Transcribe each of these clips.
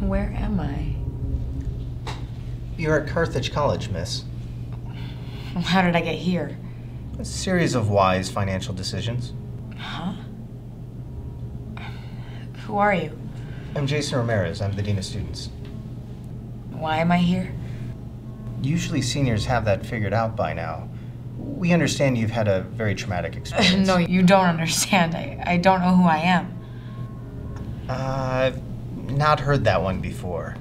Where am I? You're at Carthage College, miss. How did I get here? A series of wise financial decisions. Huh? Who are you? I'm Jason Ramirez. I'm the Dean of Students. Why am I here? Usually seniors have that figured out by now. We understand you've had a very traumatic experience. No, you don't understand. I don't know who I am. I've not heard that one before.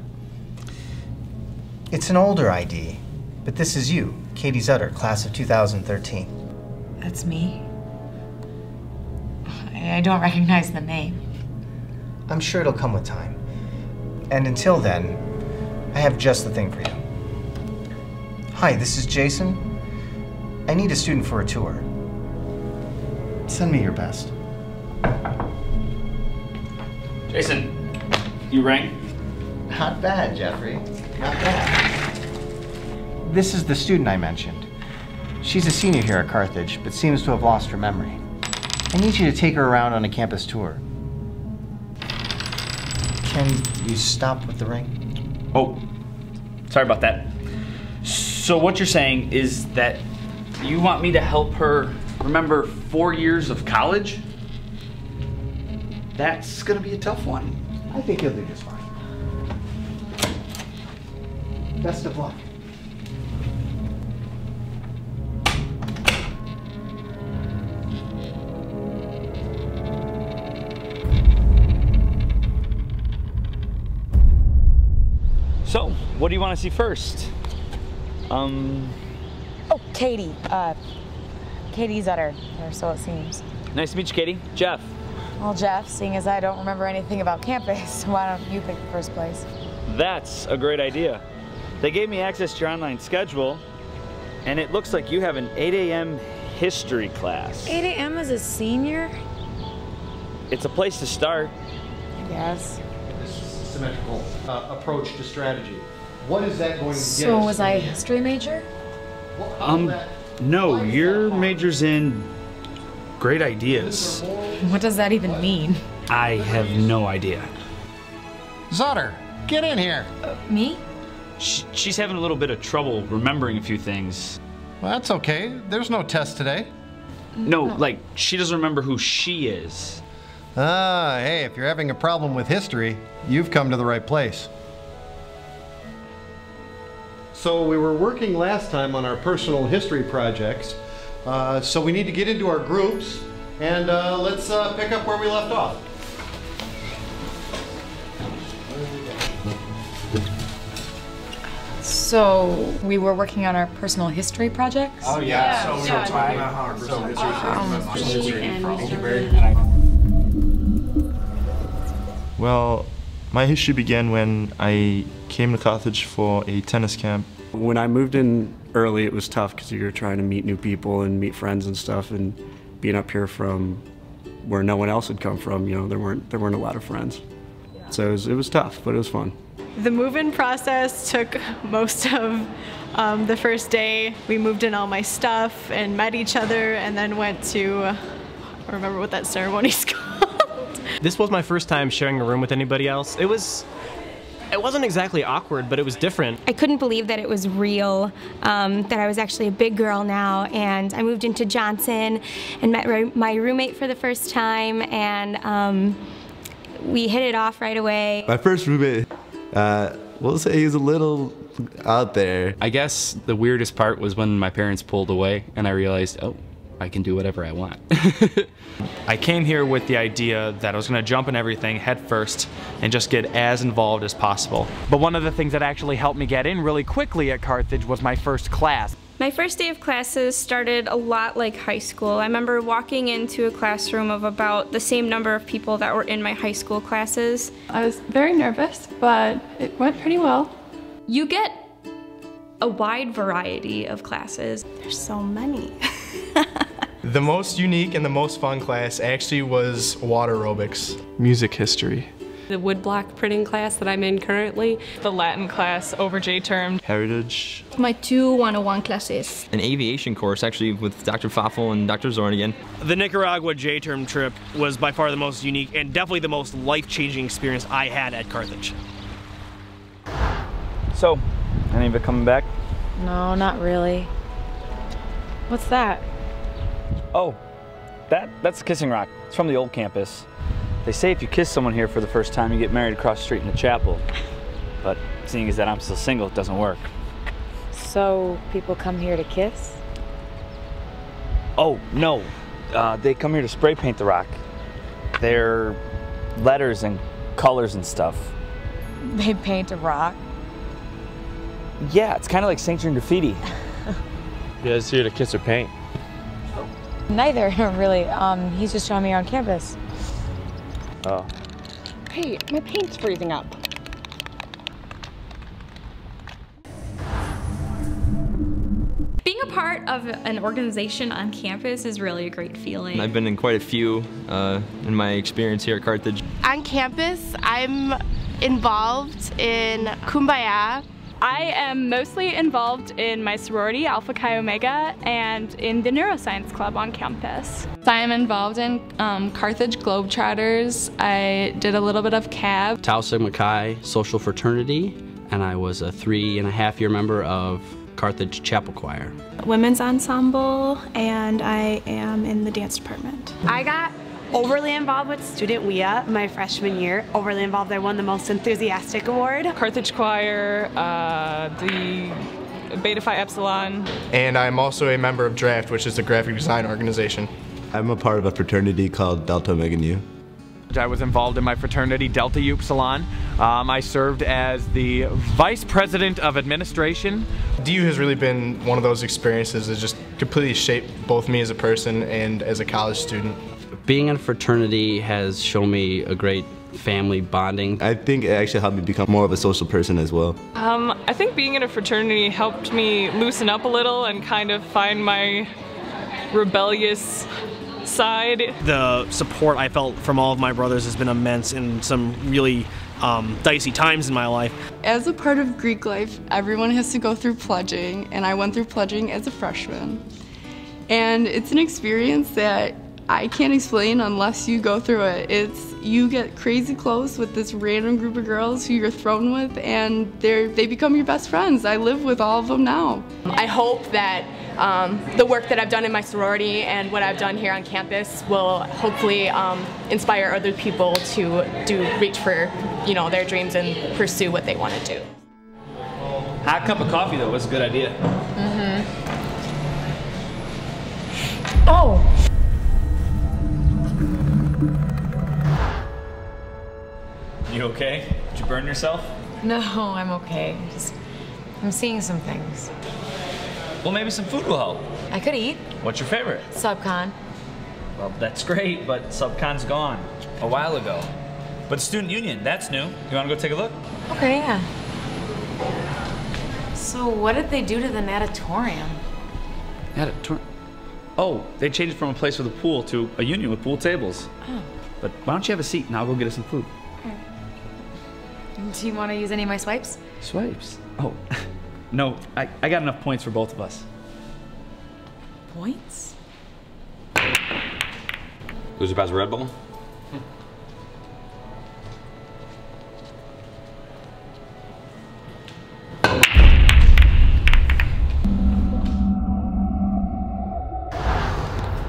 It's an older ID, but this is you, Katie Zutter, class of 2013. That's me? I don't recognize the name. I'm sure it'll come with time. And until then, I have just the thing for you. Hi, this is Jason. I need a student for a tour. Send me your best. Jason, you rang? Not bad, Jeffrey. Not bad. This is the student I mentioned. She's a senior here at Carthage, but seems to have lost her memory. I need you to take her around on a campus tour. Can you stop with the ring? Oh, sorry about that. So what you're saying is that you want me to help her remember 4 years of college? That's gonna be a tough one. I think you'll do just fine. Best of luck. So, what do you want to see first? Oh, Katie. Katie Zutter, or so it seems. Nice to meet you, Katie. Jeff. Well, Jeff, seeing as I don't remember anything about campus, why don't you pick the first place? That's a great idea. They gave me access to your online schedule, and it looks like you have an 8 a.m. history class. 8 a.m. as a senior? It's a place to start. I guess. This symmetrical approach to strategy. What is that going to get us? So was I a history major? No, your major's in great ideas. What does that even mean? I have no idea. Zutter, get in here. Me? She's having a little bit of trouble remembering a few things. Well, that's okay. There's no test today. No, like, she doesn't remember who she is. Ah, hey, if you're having a problem with history, you've come to the right place. So we were working last time on our personal history projects, so we need to get into our groups, and let's pick up where we left off. So we were working on our personal history projects? Oh yeah, so we were talking about how our personal history Well, my history began when I came to Carthage for a tennis camp. When I moved in early, it was tough because you were trying to meet new people and meet friends and stuff, and being up here from where no one else had come from, you know, there weren't a lot of friends. So it was tough, but it was fun. The move-in process took most of the first day. We moved in all my stuff and met each other, and then went to, I don't remember what that ceremony's called. This was my first time sharing a room with anybody else. It wasn't exactly awkward, but it was different. I couldn't believe that it was real, that I was actually a big girl now, and I moved into Johnson and met my roommate for the first time, and we hit it off right away. My first roommate, we'll say he was a little out there. I guess the weirdest part was when my parents pulled away and I realized, oh, I can do whatever I want. I came here with the idea that I was going to jump in everything head first and just get as involved as possible. But one of the things that actually helped me get in really quickly at Carthage was my first class. My first day of classes started a lot like high school. I remember walking into a classroom of about the same number of people that were in my high school classes. I was very nervous, but it went pretty well. You get a wide variety of classes. There's so many. The most unique and the most fun class actually was water aerobics. Music history. The woodblock printing class that I'm in currently. The Latin class over J-term. Heritage. My 2 101 classes. An aviation course actually with Dr. Pfaffel and Dr. Zornigan. The Nicaragua J-term trip was by far the most unique and definitely the most life-changing experience I had at Carthage. So, any of it coming back? No, not really. What's that? Oh, that's a kissing rock. It's from the old campus. They say if you kiss someone here for the first time, you get married across the street in the chapel. But seeing as that I'm still single, it doesn't work. So, people come here to kiss? Oh, no. They come here to spray paint the rock. They're letters and colors and stuff. They paint a rock? Yeah, it's kind of like sanctuary graffiti. You guys here to kiss or paint? Neither, really. He's just showing me around campus. Oh. Hey, my paint's freezing up. Being a part of an organization on campus is really a great feeling. I've been in quite a few in my experience here at Carthage. On campus, I'm involved in Kumbaya. I am mostly involved in my sorority, Alpha Chi Omega, and in the neuroscience club on campus. I am involved in Carthage Globetrotters. I did a little bit of CAB. Tau Sigma Chi social fraternity, and I was a 3.5-year member of Carthage Chapel Choir. Women's ensemble, and I am in the dance department. I got overly involved with Student WIA my freshman year. Overly involved, I won the most enthusiastic award. Carthage Choir, the Beta Phi Epsilon. And I'm also a member of Draft, which is the graphic design organization. I'm a part of a fraternity called Delta Omega Nu. I was involved in my fraternity, Delta Upsilon. I served as the Vice President of Administration. DU has really been one of those experiences that just completely shaped both me as a person and as a college student. Being in a fraternity has shown me a great family bonding. I think it actually helped me become more of a social person as well. I think being in a fraternity helped me loosen up a little and kind of find my rebellious side. The support I felt from all of my brothers has been immense in some really dicey times in my life. As a part of Greek life, everyone has to go through pledging, and I went through pledging as a freshman. And it's an experience that I can't explain unless you go through it. You get crazy close with this random group of girls who you're thrown with, and they become your best friends. I live with all of them now. I hope that the work that I've done in my sorority and what I've done here on campus will hopefully inspire other people to reach for their dreams and pursue what they want to do. Hot cup of coffee though was a good idea. Oh! You okay? Did you burn yourself? No, I'm okay. I'm seeing some things. Well, maybe some food will help. I could eat. What's your favorite? Subcon. Well, that's great, but Subcon's gone a while ago. But Student Union, that's new. You want to go take a look? Okay, yeah. So what did they do to the natatorium? Natatorium? Oh, they changed it from a place with a pool to a union with pool tables. Oh. But why don't you have a seat and I'll go get us some food? Do you want to use any of my swipes? Swipes? Oh, no, I got enough points for both of us. Points? Loser pass a Red Bull?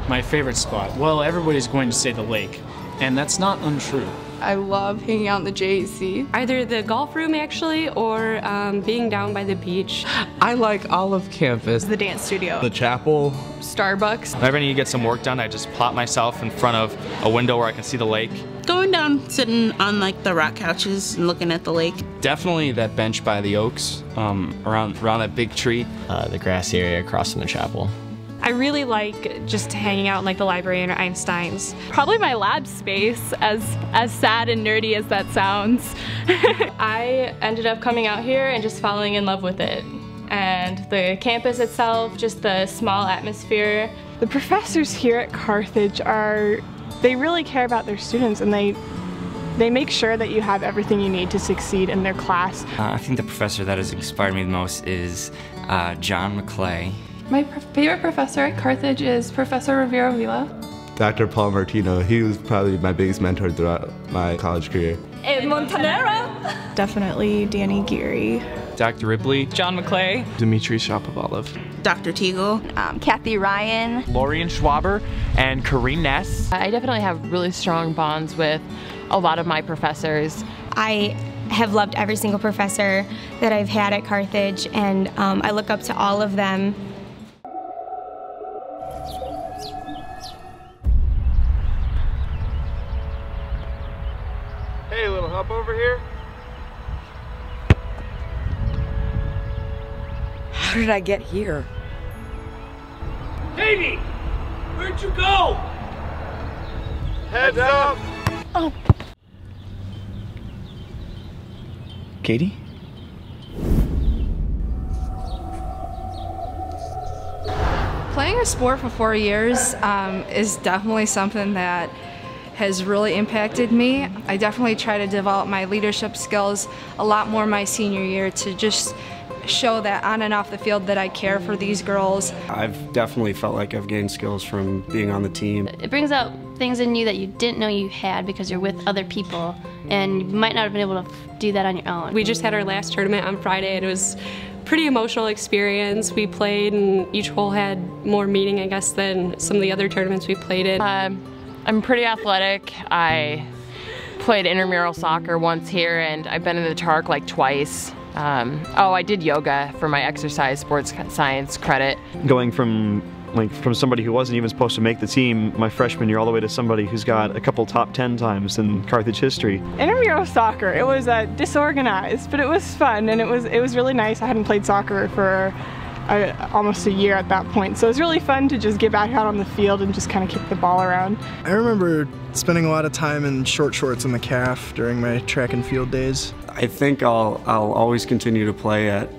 My favorite spot? Well, everybody's going to say the lake, and that's not untrue. I love hanging out in the JAC. Either the golf room actually, or being down by the beach. I like all of campus. The dance studio. The chapel. Starbucks. Whenever I need to get some work done, I just plop myself in front of a window where I can see the lake. Going down, sitting on like the rock couches and looking at the lake. Definitely that bench by the oaks, around that big tree. The grassy area across from the chapel. I really like just hanging out in like the library or Einstein's. Probably my lab space, as sad and nerdy as that sounds. I ended up coming out here and just falling in love with it. And the campus itself, just the small atmosphere. The professors here at Carthage they really care about their students, and they make sure that you have everything you need to succeed in their class. I think the professor that has inspired me the most is John McClay. My favorite professor at Carthage is Professor Rivera Vila. Dr. Paul Martino, he was probably my biggest mentor throughout my college career. In Montanera! Definitely Danny Geary. Dr. Ripley, John McClay, Dimitri Shapovalov, Dr. Teagle, Kathy Ryan, Lorian Schwaber, and Corrine Ness. I definitely have really strong bonds with a lot of my professors. I have loved every single professor that I've had at Carthage, and I look up to all of them. Hey, little hop over here. How did I get here? Davey! Where'd you go? Heads up! Oh. Katie? Playing a sport for 4 years is definitely something that has really impacted me. I definitely try to develop my leadership skills a lot more my senior year to just show that on and off the field that I care for these girls. I've definitely felt like I've gained skills from being on the team. It brings out things in you that you didn't know you had because you're with other people, and you might not have been able to do that on your own. We just had our last tournament on Friday, and it was a pretty emotional experience. We played, and each hole had more meaning, I guess, than some of the other tournaments we played in. I'm pretty athletic. I played intramural soccer once here, and I've been in the Tark like twice. I did yoga for my exercise sports science credit. Going from somebody who wasn't even supposed to make the team my freshman year all the way to somebody who's got a couple top 10 times in Carthage history. Intramural soccer, it was disorganized, but it was fun, and it was really nice. I hadn't played soccer for almost a year at that point, so it was really fun to just get back out on the field and just kind of kick the ball around. I remember spending a lot of time in short shorts in the calf during my track and field days. I think I'll always continue to play at,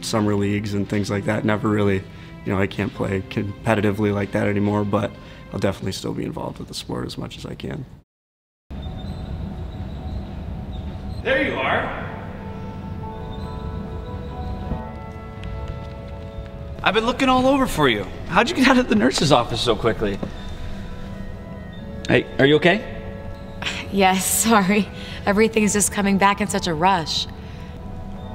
summer leagues and things like that. Never really, I can't play competitively like that anymore, but I'll definitely still be involved with the sport as much as I can. There you are. I've been looking all over for you. How'd you get out of the nurse's office so quickly? Hey, are you okay? Yes, sorry. Everything's just coming back in such a rush.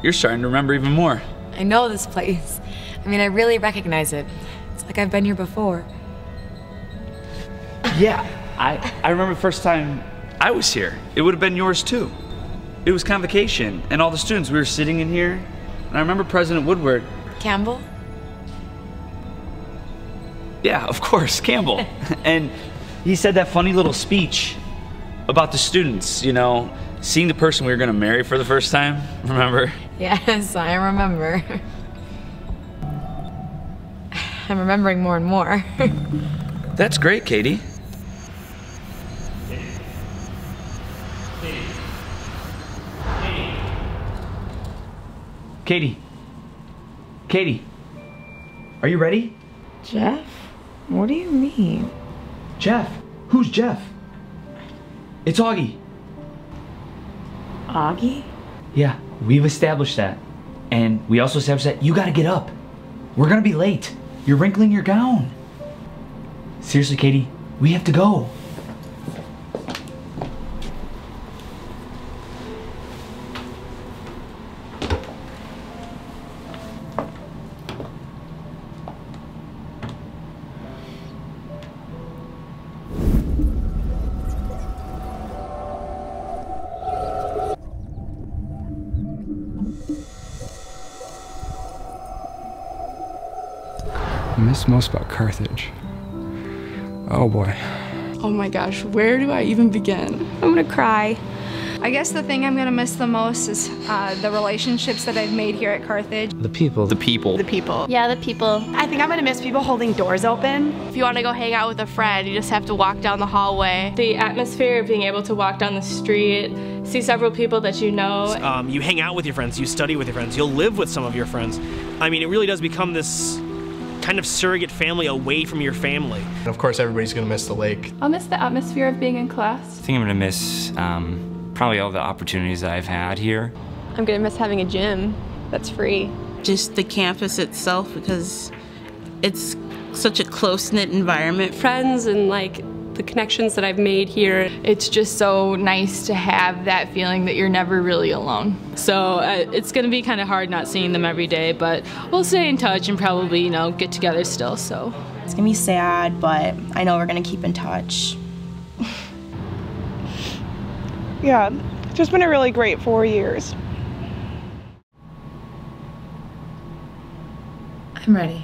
You're starting to remember even more. I know this place. I mean, I really recognize it. It's like I've been here before. Yeah, I remember the first time I was here. It would have been yours too. It was convocation, and all the students, we were sitting in here, and I remember President Woodward. Campbell? Yeah, of course, Campbell. And he said that funny little speech about the students, seeing the person we were gonna marry for the first time, remember? Yes, I remember. I'm remembering more and more. That's great, Katie. Katie, are you ready? Jeff? What do you mean? Jeff? Who's Jeff? It's Augie. Augie? Yeah, we've established that. And we also established that you gotta get up. We're gonna be late. You're wrinkling your gown. Seriously, Katie, we have to go. I miss most about Carthage. Oh boy. Oh my gosh, where do I even begin? I'm gonna cry. I guess the thing I'm gonna miss the most is the relationships that I've made here at Carthage. The people. The people. Yeah, the people. I think I'm gonna miss people holding doors open. If you want to go hang out with a friend, you just have to walk down the hallway. The atmosphere of being able to walk down the street, see several people that you know. You hang out with your friends, you study with your friends, you'll live with some of your friends. I mean, it really does become this kind of surrogate family away from your family. And of course, everybody's gonna miss the lake. I'll miss the atmosphere of being in class. I think I'm gonna miss probably all the opportunities that I've had here. I'm gonna miss having a gym that's free. Just the campus itself, because it's such a close-knit environment. Friends and the connections that I've made here. It's just so nice to have that feeling that you're never really alone. So it's going to be kind of hard not seeing them every day, but we'll stay in touch and probably, you know, get together still. So it's going to be sad, but I know we're going to keep in touch. Yeah, it's just been a really great 4 years. I'm ready.